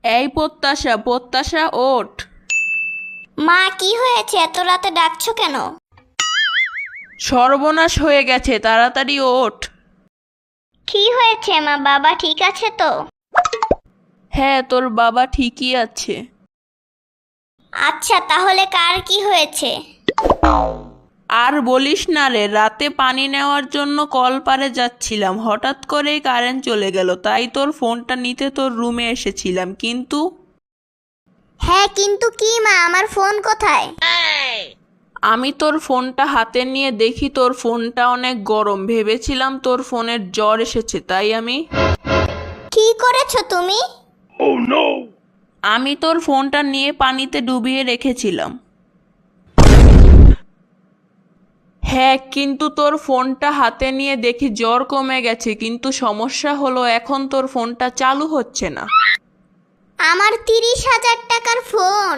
এই প্রত্যাশা, প্রত্যাশা, ওঠ। মা, কি হয়েছে? এত রাতে ডাকছো কেন? সর্বনাশ হয়ে গেছে, তাড়াতাড়ি ওঠ। কি হয়েছে মা? বাবা ঠিক আছে তো? হ্যাঁ, তোর বাবা ঠিকই আছে। আচ্ছা, তাহলে কার কি হয়েছে? আর বলিস না রে, রাতে পানি নেওয়ার জন্য কলপারে যাচ্ছিলাম, হঠাৎ করেই কারেন্ট চলে গেল, তাই তোর ফোনটা নিতে তোর রুমে এসেছিলাম, কিন্তু হ্যাঁ, কিন্তু কি মা? আমার ফোন কোথায়? আমি তোর ফোনটা হাতে নিয়ে দেখি তোর ফোনটা অনেক গরম, ভেবেছিলাম তোর ফোনের জ্বর এসেছে, তাই কি করেছো তুমি? আমি তোর ফোনটা নিয়ে পানিতে ডুবিয়ে রেখেছিলাম। হ্যাঁ, কিন্তু তোর ফোনটা হাতে নিয়ে দেখি জ্বর কমে গেছে, কিন্তু সমস্যা হলো এখন তোর ফোনটা চালু হচ্ছে না। আমার 30,000 টাকার ফোন।